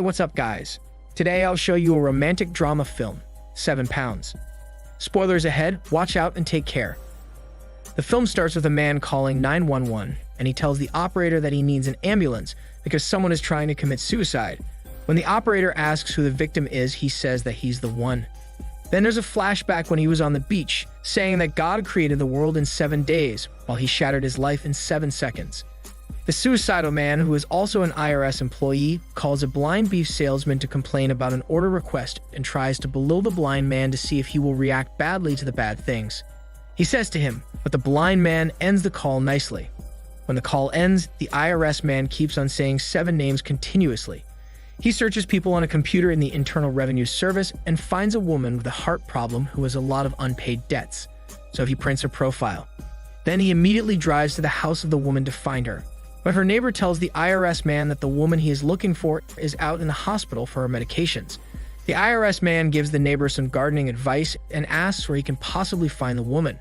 Hey, what's up, guys? Today I'll show you a romantic drama film, 7 Pounds. Spoilers ahead, watch out and take care. The film starts with a man calling 911, and he tells the operator that he needs an ambulance because someone is trying to commit suicide. When the operator asks who the victim is, he says that he's the one. Then there's a flashback when he was on the beach, saying that God created the world in 7 days, while he shattered his life in 7 seconds. The suicidal man, who is also an IRS employee, calls a blind beef salesman to complain about an order request and tries to belittle the blind man to see if he will react badly to the bad things. He says to him, but the blind man ends the call nicely. When the call ends, the IRS man keeps on saying 7 names continuously. He searches people on a computer in the Internal Revenue Service and finds a woman with a heart problem who has a lot of unpaid debts, so he prints her profile. Then he immediately drives to the house of the woman to find her. But her neighbor tells the IRS man that the woman he is looking for is out in the hospital for her medications. The IRS man gives the neighbor some gardening advice and asks where he can possibly find the woman.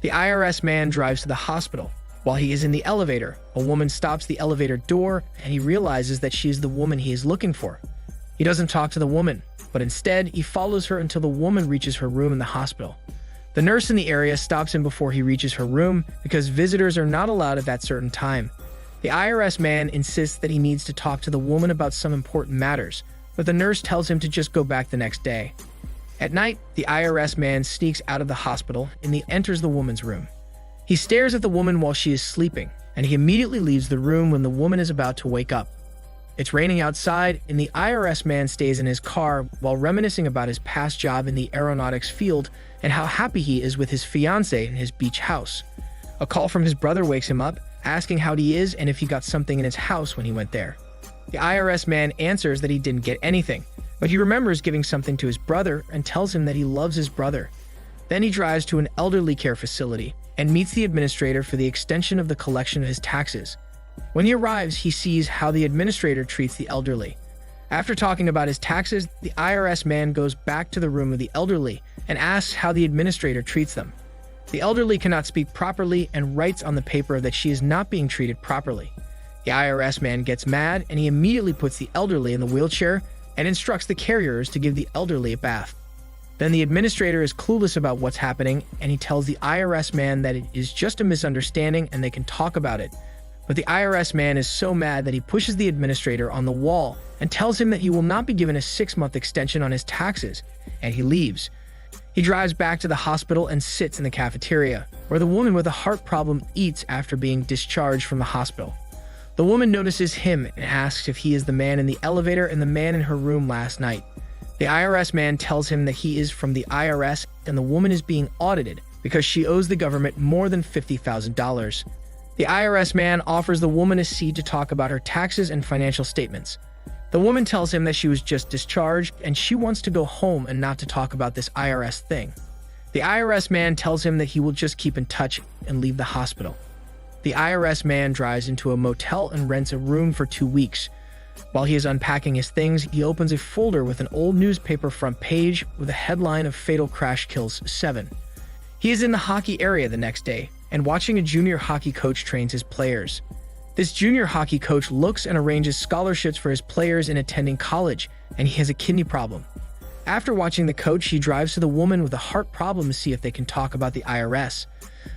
The IRS man drives to the hospital. While he is in the elevator, a woman stops the elevator door and he realizes that she is the woman he is looking for. He doesn't talk to the woman, but instead he follows her until the woman reaches her room in the hospital. The nurse in the area stops him before he reaches her room because visitors are not allowed at that certain time. The IRS man insists that he needs to talk to the woman about some important matters, but the nurse tells him to just go back the next day. At night, the IRS man sneaks out of the hospital and he enters the woman's room. He stares at the woman while she is sleeping, and he immediately leaves the room when the woman is about to wake up. It's raining outside, and the IRS man stays in his car while reminiscing about his past job in the aeronautics field and how happy he is with his fiancée in his beach house. A call from his brother wakes him up, asking how he is and if he got something in his house when he went there. The IRS man answers that he didn't get anything, but he remembers giving something to his brother and tells him that he loves his brother. Then he drives to an elderly care facility and meets the administrator for the extension of the collection of his taxes. When he arrives, he sees how the administrator treats the elderly. After talking about his taxes, the IRS man goes back to the room of the elderly and asks how the administrator treats them. The elderly cannot speak properly and writes on the paper that she is not being treated properly. The IRS man gets mad and he immediately puts the elderly in the wheelchair and instructs the carriers to give the elderly a bath. Then the administrator is clueless about what's happening and he tells the IRS man that it is just a misunderstanding and they can talk about it. But the IRS man is so mad that he pushes the administrator on the wall and tells him that he will not be given a 6-month extension on his taxes, and he leaves. He drives back to the hospital and sits in the cafeteria, where the woman with a heart problem eats after being discharged from the hospital. The woman notices him and asks if he is the man in the elevator and the man in her room last night. The IRS man tells him that he is from the IRS and the woman is being audited because she owes the government more than $50,000. The IRS man offers the woman a seat to talk about her taxes and financial statements. The woman tells him that she was just discharged and she wants to go home and not to talk about this IRS thing. The IRS man tells him that he will just keep in touch and leave the hospital. The IRS man drives into a motel and rents a room for 2 weeks. While he is unpacking his things, he opens a folder with an old newspaper front page with a headline of Fatal Crash Kills 7. He is in the hockey area the next day and watching a junior hockey coach trains his players. This junior hockey coach looks and arranges scholarships for his players in attending college, and he has a kidney problem. After watching the coach, he drives to the woman with a heart problem to see if they can talk about the IRS.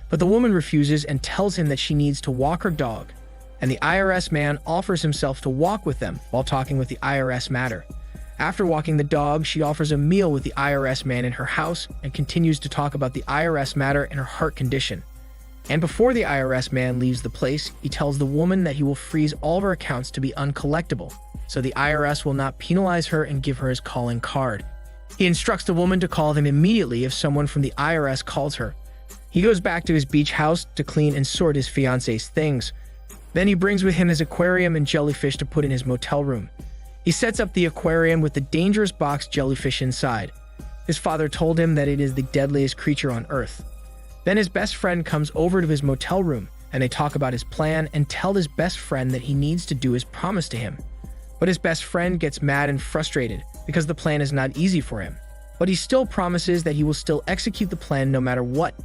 But the woman refuses and tells him that she needs to walk her dog, and the IRS man offers himself to walk with them while talking with the IRS matter. After walking the dog, she offers a meal with the IRS man in her house and continues to talk about the IRS matter and her heart condition. And before the IRS man leaves the place, he tells the woman that he will freeze all of her accounts to be uncollectible, so the IRS will not penalize her and give her his calling card. He instructs the woman to call them immediately if someone from the IRS calls her. He goes back to his beach house to clean and sort his fiancé's things. Then he brings with him his aquarium and jellyfish to put in his motel room. He sets up the aquarium with the dangerous box jellyfish inside. His father told him that it is the deadliest creature on Earth. Then his best friend comes over to his motel room, and they talk about his plan and tell his best friend that he needs to do his promise to him. But his best friend gets mad and frustrated because the plan is not easy for him. But he still promises that he will still execute the plan no matter what.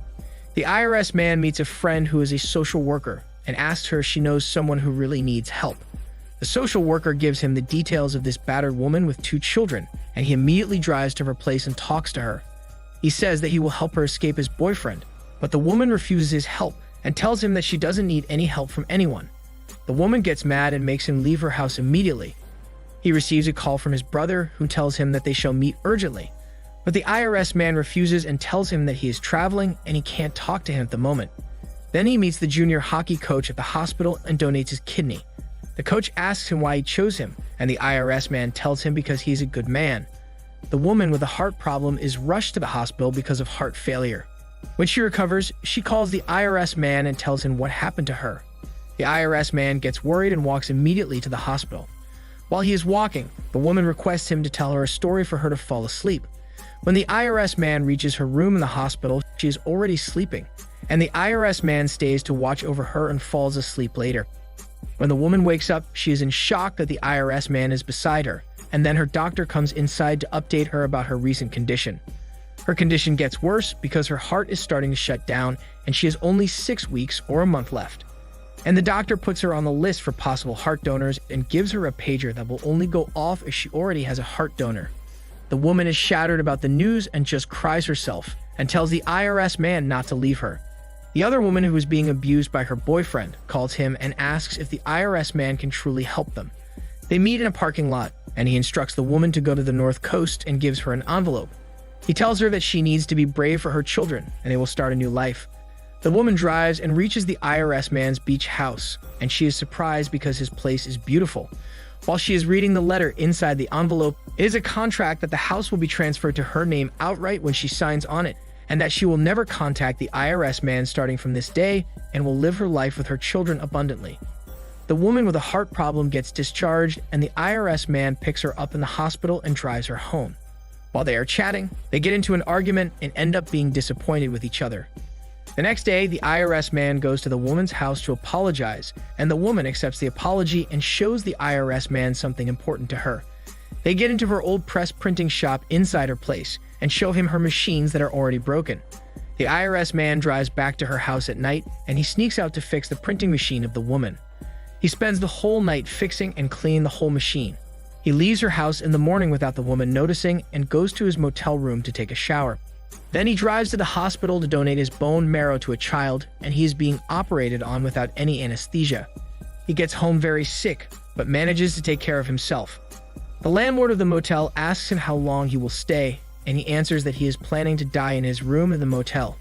The IRS man meets a friend who is a social worker and asks her if she knows someone who really needs help. The social worker gives him the details of this battered woman with 2 children, and he immediately drives to her place and talks to her. He says that he will help her escape his boyfriend, but the woman refuses his help and tells him that she doesn't need any help from anyone. The woman gets mad and makes him leave her house immediately. He receives a call from his brother, who tells him that they shall meet urgently. But the IRS man refuses and tells him that he is traveling and he can't talk to him at the moment. Then he meets the junior hockey coach at the hospital and donates his kidney. The coach asks him why he chose him, and the IRS man tells him because he's a good man. The woman with a heart problem is rushed to the hospital because of heart failure. When she recovers, she calls the IRS man and tells him what happened to her. The IRS man gets worried and walks immediately to the hospital. While he is walking, the woman requests him to tell her a story for her to fall asleep. When the IRS man reaches her room in the hospital, she is already sleeping, and the IRS man stays to watch over her and falls asleep later. When the woman wakes up, she is in shock that the IRS man is beside her, and then her doctor comes inside to update her about her recent condition. Her condition gets worse because her heart is starting to shut down, and she has only 6 weeks or a month left. And the doctor puts her on the list for possible heart donors and gives her a pager that will only go off if she already has a heart donor. The woman is shattered about the news and just cries herself and tells the IRS man not to leave her. The other woman, who is being abused by her boyfriend, calls him and asks if the IRS man can truly help them. They meet in a parking lot, and he instructs the woman to go to the North Coast and gives her an envelope. He tells her that she needs to be brave for her children and they will start a new life. The woman drives and reaches the IRS man's beach house, and she is surprised because his place is beautiful. While she is reading the letter inside the envelope, it is a contract that the house will be transferred to her name outright when she signs on it, and that she will never contact the IRS man starting from this day and will live her life with her children abundantly. The woman with a heart problem gets discharged, and the IRS man picks her up in the hospital and drives her home. While they are chatting, they get into an argument and end up being disappointed with each other. The next day, the IRS man goes to the woman's house to apologize, and the woman accepts the apology and shows the IRS man something important to her. They get into her old press printing shop inside her place and show him her machines that are already broken. The IRS man drives back to her house at night, and he sneaks out to fix the printing machine of the woman. He spends the whole night fixing and cleaning the whole machine. He leaves her house in the morning without the woman noticing and goes to his motel room to take a shower. Then he drives to the hospital to donate his bone marrow to a child, and he is being operated on without any anesthesia. He gets home very sick, but manages to take care of himself. The landlord of the motel asks him how long he will stay, and he answers that he is planning to die in his room in the motel.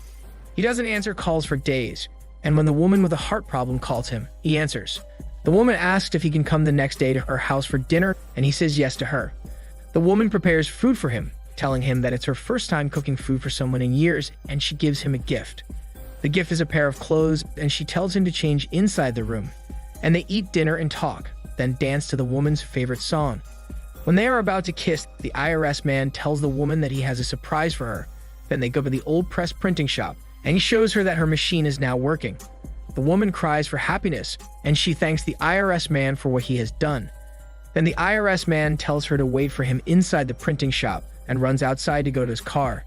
He doesn't answer calls for days, and when the woman with a heart problem calls him, he answers. The woman asks if he can come the next day to her house for dinner, and he says yes to her. The woman prepares food for him, telling him that it's her first time cooking food for someone in years, and she gives him a gift. The gift is a pair of clothes, and she tells him to change inside the room. And they eat dinner and talk, then dance to the woman's favorite song. When they are about to kiss, the IRS man tells the woman that he has a surprise for her. Then they go to the old press printing shop, and he shows her that her machine is now working. The woman cries for happiness, and she thanks the IRS man for what he has done. Then the IRS man tells her to wait for him inside the printing shop, and runs outside to go to his car.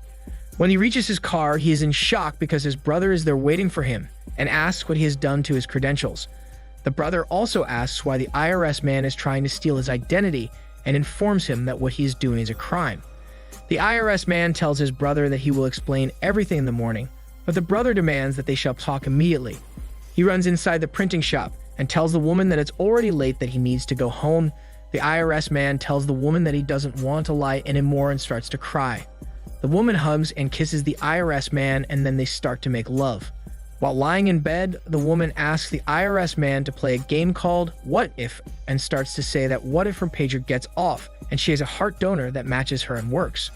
When he reaches his car, he is in shock because his brother is there waiting for him and asks what he has done to his credentials. The brother also asks why the IRS man is trying to steal his identity and informs him that what he is doing is a crime. The IRS man tells his brother that he will explain everything in the morning, but the brother demands that they shall talk immediately. He runs inside the printing shop and tells the woman that it's already late, that he needs to go home. The IRS man tells the woman that he doesn't want to lie anymore and starts to cry. The woman hugs and kisses the IRS man, and then they start to make love. While lying in bed, the woman asks the IRS man to play a game called What If, and starts to say that what if her pager gets off and she has a heart donor that matches her and works.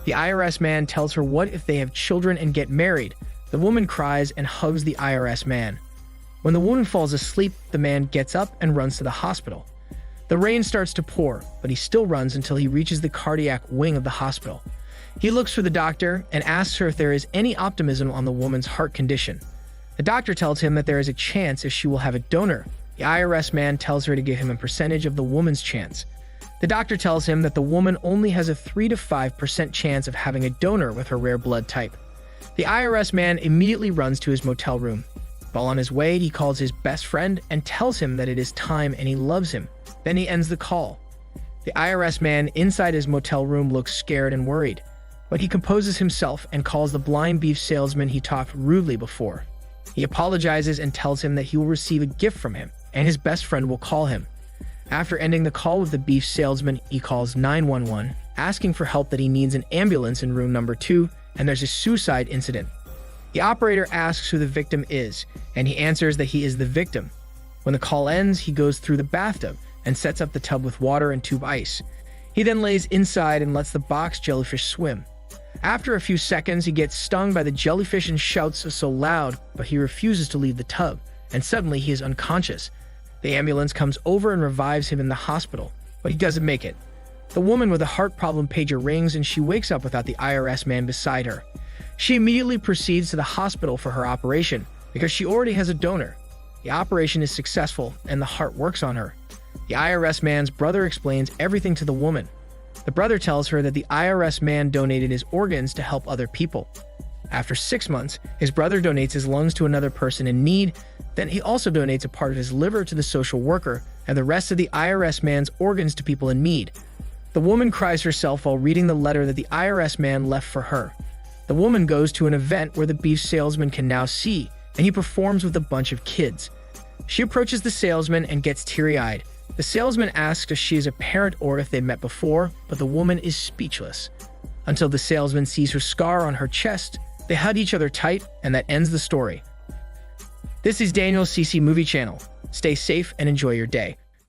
The IRS man tells her what if they have children and get married. The woman cries and hugs the IRS man. When the woman falls asleep, the man gets up and runs to the hospital. The rain starts to pour, but he still runs until he reaches the cardiac wing of the hospital. He looks for the doctor and asks her if there is any optimism on the woman's heart condition. The doctor tells him that there is a chance if she will have a donor. The IRS man tells her to give him a percentage of the woman's chance. The doctor tells him that the woman only has a 3 to 5% chance of having a donor with her rare blood type. The IRS man immediately runs to his motel room. While on his way, he calls his best friend and tells him that it is time and he loves him. Then he ends the call. The IRS man inside his motel room looks scared and worried, but he composes himself and calls the blind beef salesman he talked rudely before. He apologizes and tells him that he will receive a gift from him, and his best friend will call him. After ending the call with the beef salesman, he calls 911, asking for help that he needs an ambulance in room number 2, and there's a suicide incident. The operator asks who the victim is, and he answers that he is the victim. When the call ends, he goes through the bathtub and sets up the tub with water and tube ice. He then lays inside and lets the box jellyfish swim. After a few seconds, he gets stung by the jellyfish and shouts so loud, but he refuses to leave the tub, and suddenly he is unconscious. The ambulance comes over and revives him in the hospital, but he doesn't make it. The woman with a heart problem pager rings and she wakes up without the IRS man beside her. She immediately proceeds to the hospital for her operation because she already has a donor. The operation is successful and the heart works on her. The IRS man's brother explains everything to the woman. The brother tells her that the IRS man donated his organs to help other people. After 6 months, his brother donates his lungs to another person in need. Then he also donates a part of his liver to the social worker and the rest of the IRS man's organs to people in need. The woman cries herself while reading the letter that the IRS man left for her. The woman goes to an event where the beef salesman can now see, and he performs with a bunch of kids. She approaches the salesman and gets teary-eyed. The salesman asks if she is a parent or if they met before, but the woman is speechless. Until the salesman sees her scar on her chest, they hug each other tight, and that ends the story. This is Daniel's CC Movie Channel. Stay safe and enjoy your day.